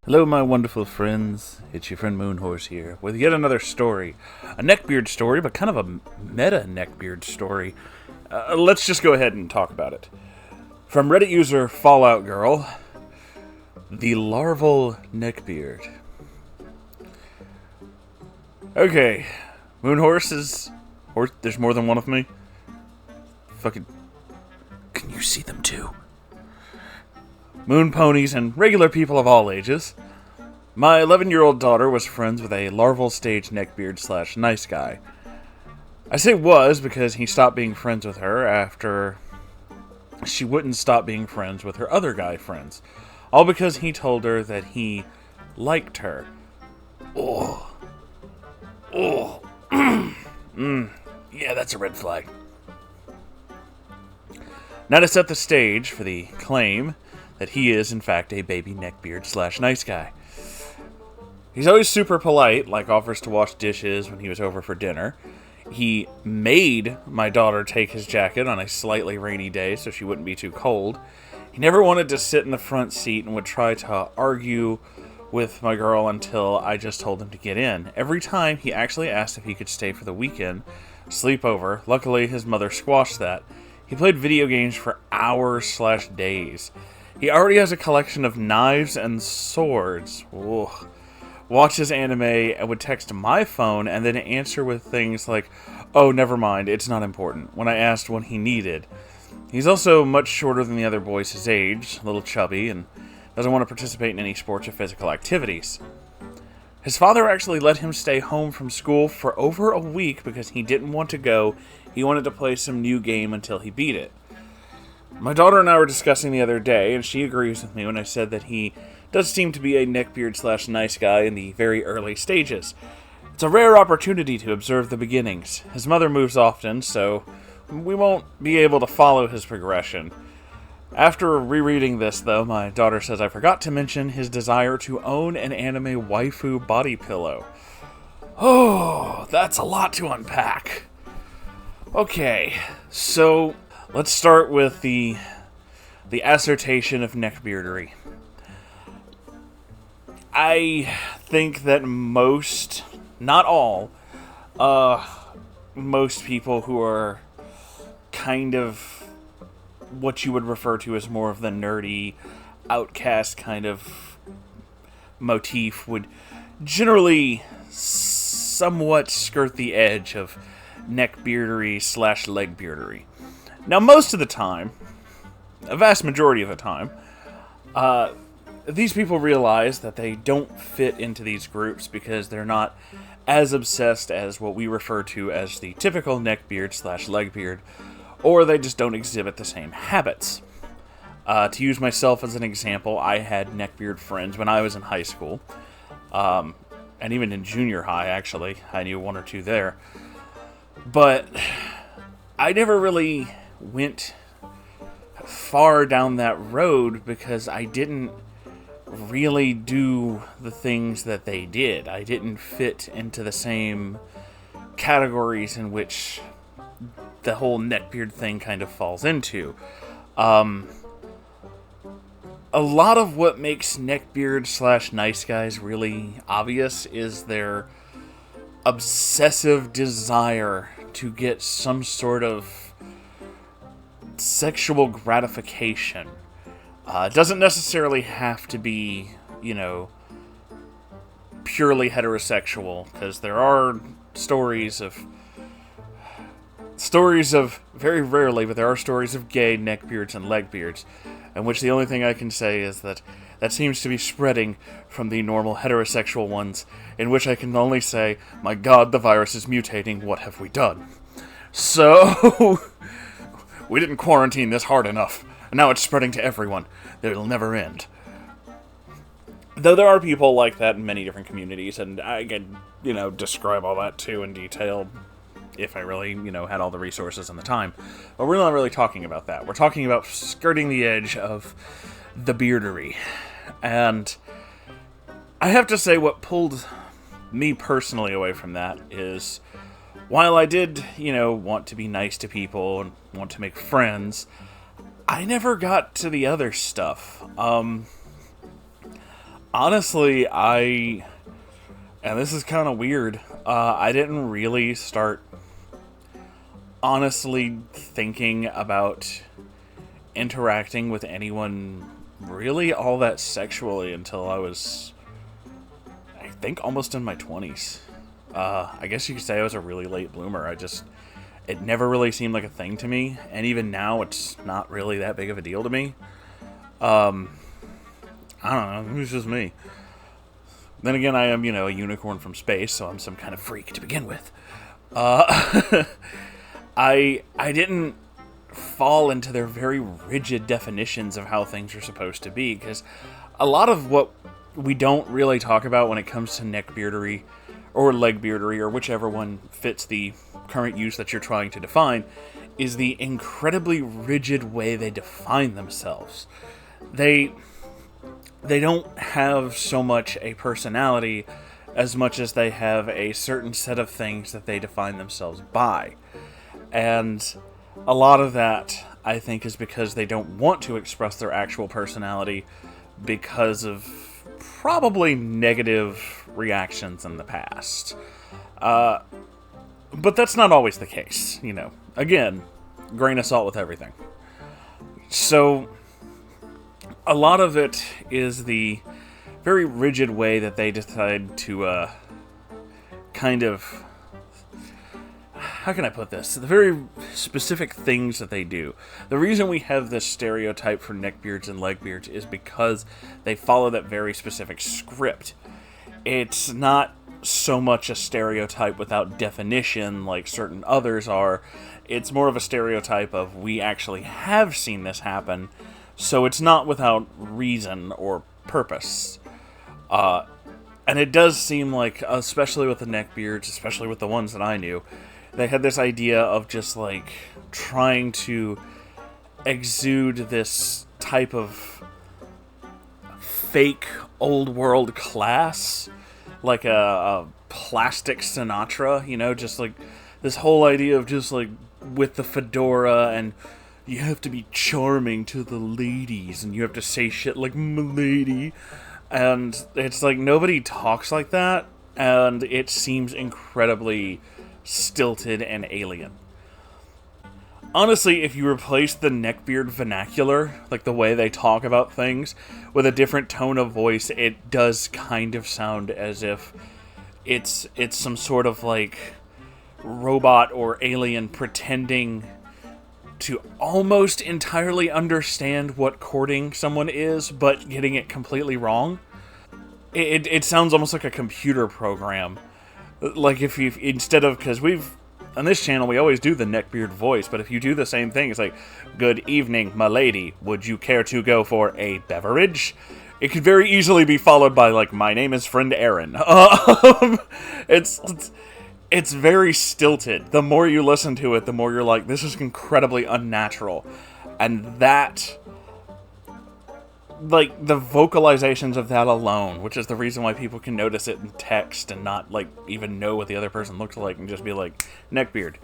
Hello, my wonderful friends. It's your friend Moonhorse here with yet another story. A Neckbeard story, but kind of a meta Neckbeard story. Let's just go ahead and talk about it. From Reddit user Fallout Girl, the Larval Neckbeard. Okay, Moonhorse is... Horse, there's more than one of me? Fucking... Can you see them too? Moon ponies, and regular people of all ages. My 11-year-old daughter was friends with a larval stage neckbeard / nice guy. I say was because he stopped being friends with her after she wouldn't stop being friends with her other guy friends. All because he told her that he liked her. Oh. Oh. Yeah, that's a red flag. Now to set the stage for the claim that he is, in fact, a baby neckbeard / nice guy. He's always super polite, like offers to wash dishes when he was over for dinner. He made my daughter take his jacket on a slightly rainy day so she wouldn't be too cold. He never wanted to sit in the front seat and would try to argue with my girl until I just told him to get in. Every time he actually asked if he could stay for the weekend, sleep over. Luckily, his mother squashed that. He played video games for hours / days. He already has a collection of knives and swords. Ugh. Watches anime and would text my phone and then answer with things like, "Oh, never mind, it's not important," when I asked what he needed. He's also much shorter than the other boys his age, a little chubby, and doesn't want to participate in any sports or physical activities. His father actually let him stay home from school for over a week because he didn't want to go. He wanted to play some new game until he beat it. My daughter and I were discussing the other day, and she agrees with me when I said that he does seem to be a neckbeard / nice guy in the very early stages. It's a rare opportunity to observe the beginnings. His mother moves often, so we won't be able to follow his progression. After rereading this, though, my daughter says I forgot to mention his desire to own an anime waifu body pillow. Oh, that's a lot to unpack. Okay, so let's start with the assertion of neckbeardery. I think that most, not all, most people who are kind of what you would refer to as more of the nerdy, outcast kind of motif would generally somewhat skirt the edge of neckbeardery / legbeardery. Now, most of the time, a vast majority of the time, these people realize that they don't fit into these groups because they're not as obsessed as what we refer to as the typical neckbeard / legbeard, or they just don't exhibit the same habits. To use myself as an example, I had neckbeard friends when I was in high school, and even in junior high, actually. I knew one or two there. But I never really went far down that road because I didn't really do the things that they did. I didn't fit into the same categories in which the whole neckbeard thing kind of falls into. A lot of what makes neckbeard / nice guys really obvious is their obsessive desire to get some sort of sexual gratification. It doesn't necessarily have to be, purely heterosexual, because there are stories of, very rarely, but there are stories of gay neckbeards and legbeards, in which the only thing I can say is that seems to be spreading from the normal heterosexual ones, in which I can only say, my god, the virus is mutating, what have we done? So, we didn't quarantine this hard enough, and now it's spreading to everyone. It'll never end. Though there are people like that in many different communities, and I could, describe all that too in detail if I really, had all the resources and the time. But we're not really talking about that. We're talking about skirting the edge of the beardery. And I have to say what pulled me personally away from that is, while I did, want to be nice to people and want to make friends, I never got to the other stuff. Honestly, and this is kind of weird, I didn't really start honestly thinking about interacting with anyone really all that sexually until I was, I think, almost in my 20s. I guess you could say I was a really late bloomer. It never really seemed like a thing to me, and even now it's not really that big of a deal to me. I don't know, it's just me. Then again, I am, a unicorn from space, so I'm some kind of freak to begin with. I didn't fall into their very rigid definitions of how things are supposed to be, because a lot of what we don't really talk about when it comes to neckbeardery or legbeardery, or whichever one fits the current use that you're trying to define, is the incredibly rigid way they define themselves. They don't have so much a personality as much as they have a certain set of things that they define themselves by. And a lot of that, I think, is because they don't want to express their actual personality because of probably negative reactions in the past. But that's not always the case, Again, grain of salt with everything. So, a lot of it is the very rigid way that they decide to kind of... How can I put this? The very specific things that they do. The reason we have this stereotype for neckbeards and legbeards is because they follow that very specific script. It's not so much a stereotype without definition like certain others are. It's more of a stereotype of we actually have seen this happen, so it's not without reason or purpose. And it does seem like, especially with the neckbeards, especially with the ones that I knew, they had this idea of just, trying to exude this type of fake old-world class, like a plastic Sinatra, just, this whole idea of just, with the fedora, and you have to be charming to the ladies, and you have to say shit like, "m'lady," and it's nobody talks like that, and it seems incredibly stilted and alien. Honestly, if you replace the neckbeard vernacular, the way they talk about things, with a different tone of voice, it does kind of sound as if it's some sort of robot or alien pretending to almost entirely understand what courting someone is, but getting it completely wrong. It sounds almost like a computer program. If you, instead of, because on this channel, we always do the neckbeard voice, but if you do the same thing, it's "Good evening, my lady. Would you care to go for a beverage?" It could very easily be followed by, "My name is friend Aaron." It's very stilted. The more you listen to it, the more you're this is incredibly unnatural. And that... the vocalizations of that alone, which is the reason why people can notice it in text and not, even know what the other person looks like and just be neckbeard,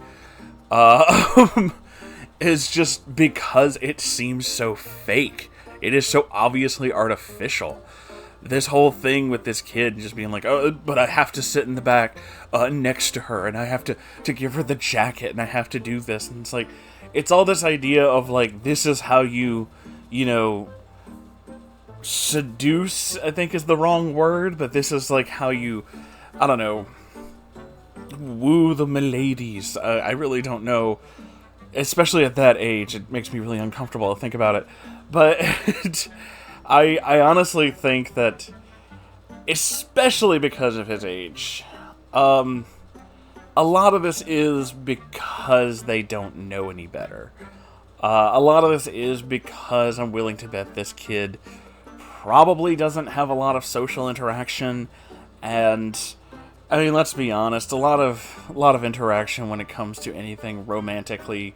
is just because it seems so fake. It is so obviously artificial. This whole thing with this kid just being "Oh, but I have to sit in the back next to her, and I have to give her the jacket, and I have to do this." And it's it's all this idea of, this is how you, seduce, I think is the wrong word, but this is how you, I don't know, woo the miladies. I really don't know, especially at that age. It makes me really uncomfortable to think about it, but I honestly think that, especially because of his age, a lot of this is because they don't know any better. A lot of this is because I'm willing to bet this kid probably doesn't have a lot of social interaction, and I mean, let's be honest, a lot of interaction when it comes to anything romantically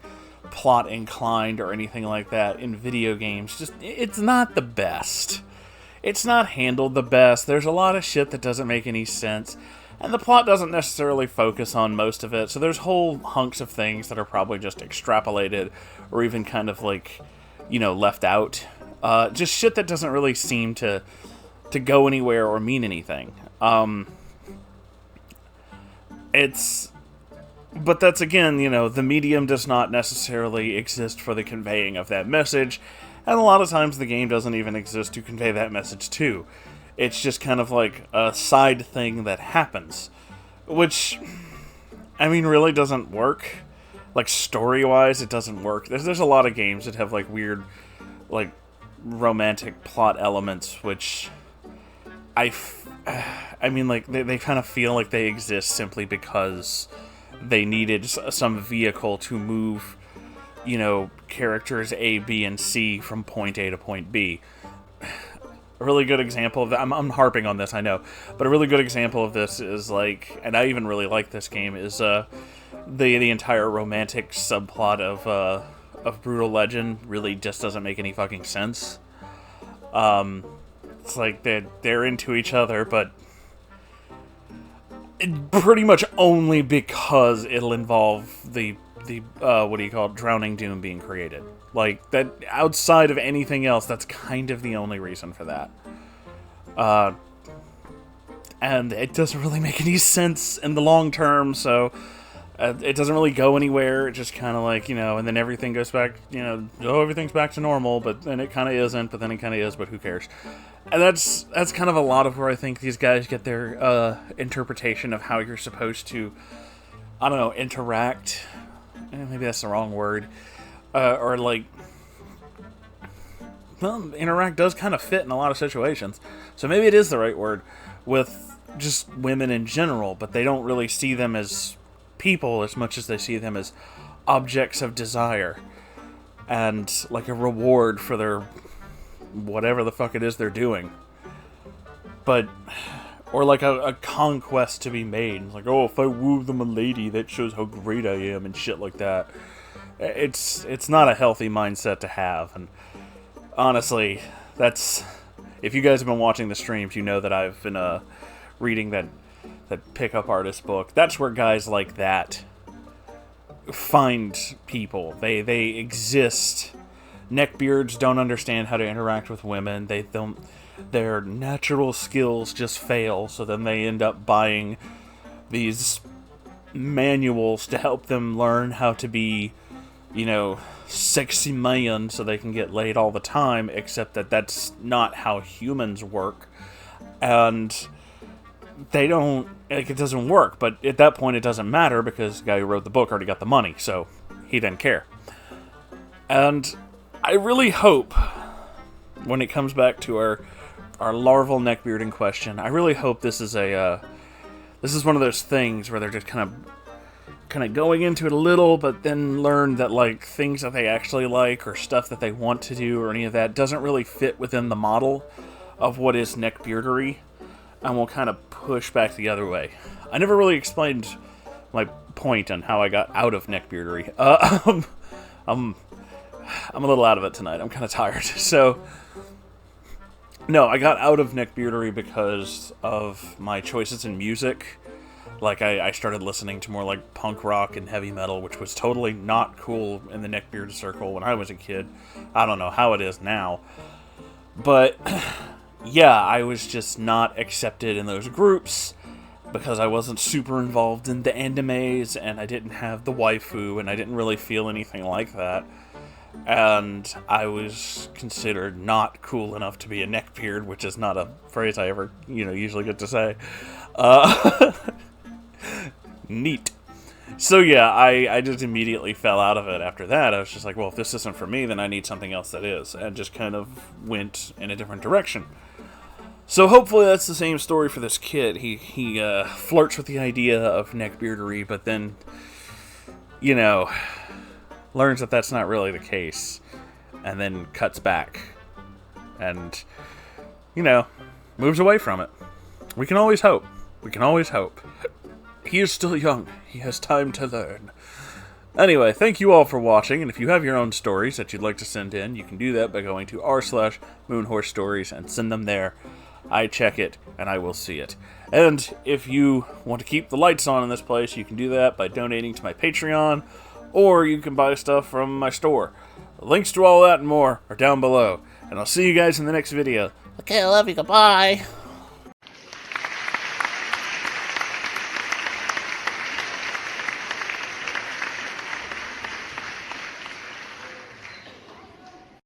plot inclined or anything like that in video games, just, it's not the best. It's not handled the best. There's a lot of shit that doesn't make any sense, and the plot doesn't necessarily focus on most of it, so there's whole hunks of things that are probably just extrapolated or even kind of left out. Just shit that doesn't really seem to to go anywhere or mean anything. But that's, again, the medium does not necessarily exist for the conveying of that message, and a lot of times the game doesn't even exist to convey that message too. It's just kind of like a side thing that happens, which, really doesn't work. Like, story-wise, it doesn't work. There's a lot of games that have, like, weird, like, romantic plot elements, which they kind of feel like they exist simply because they needed some vehicle to move, characters A, B, and C from point A to point B. A really good example of that, I'm harping on this, I know, but a really good example of this is, like, and I even really like this game, is the entire romantic subplot of Brutal Legend really just doesn't make any fucking sense. It's like they're into each other, but pretty much only because it'll involve the Drowning Doom being created. Like, that, outside of anything else, that's kind of the only reason for that. And it doesn't really make any sense in the long term, so it doesn't really go anywhere. It just kind of like, and then everything goes back, everything's back to normal, but then it kind of isn't, but then it kind of is, but who cares? And that's kind of a lot of where I think these guys get their interpretation of how you're supposed to, I don't know, interact. Maybe that's the wrong word. Or like, well, interact does kind of fit in a lot of situations. So maybe it is the right word with just women in general, but they don't really see them as people as much as they see them as objects of desire. And like a reward for their whatever the fuck it is they're doing. But, or like a conquest to be made. It's like, oh, if I woo them a lady, that shows how great I am and shit like that. It's not a healthy mindset to have, and honestly, that's, if you guys have been watching the streams, you know that I've been reading that pickup artist book. That's where guys like that find people. They exist. Neckbeards don't understand how to interact with women. Their natural skills just fail, so then they end up buying these manuals to help them learn how to be, sexy man so they can get laid all the time, except that that's not how humans work. And they don't, like, it doesn't work, but at that point it doesn't matter because the guy who wrote the book already got the money, so he didn't care. And I really hope, when it comes back to our larval neckbeard in question, I really hope this is one of those things where they're just kind of going into it a little, but then learn that, like, things that they actually like or stuff that they want to do or any of that doesn't really fit within the model of what is neckbeardery, and will kind of push back the other way. I never really explained my point on how I got out of neckbeardery. I'm a little out of it tonight. I'm kind of tired. So, no, I got out of neckbeardery because of my choices in music. Like, I started listening to more, like, punk rock and heavy metal, which was totally not cool in the neckbeard circle when I was a kid. I don't know how it is now. But, yeah, I was just not accepted in those groups because I wasn't super involved in the animes, and I didn't have the waifu, and I didn't really feel anything like that. And I was considered not cool enough to be a neckbeard, which is not a phrase I ever, usually get to say. Neat. So yeah, I just immediately fell out of it after that. I was just like, well, if this isn't for me, then I need something else that is. And just kind of went in a different direction. So hopefully that's the same story for this kid. He flirts with the idea of neckbeardery, but then, learns that that's not really the case. And then cuts back. And, moves away from it. We can always hope. We can always hope. He is still young. He has time to learn. Anyway, thank you all for watching, and if you have your own stories that you'd like to send in, you can do that by going to r/Moonhorse Stories and send them there. I check it, and I will see it. And if you want to keep the lights on in this place, you can do that by donating to my Patreon, or you can buy stuff from my store. Links to all that and more are down below, and I'll see you guys in the next video. Okay, I love you. Goodbye.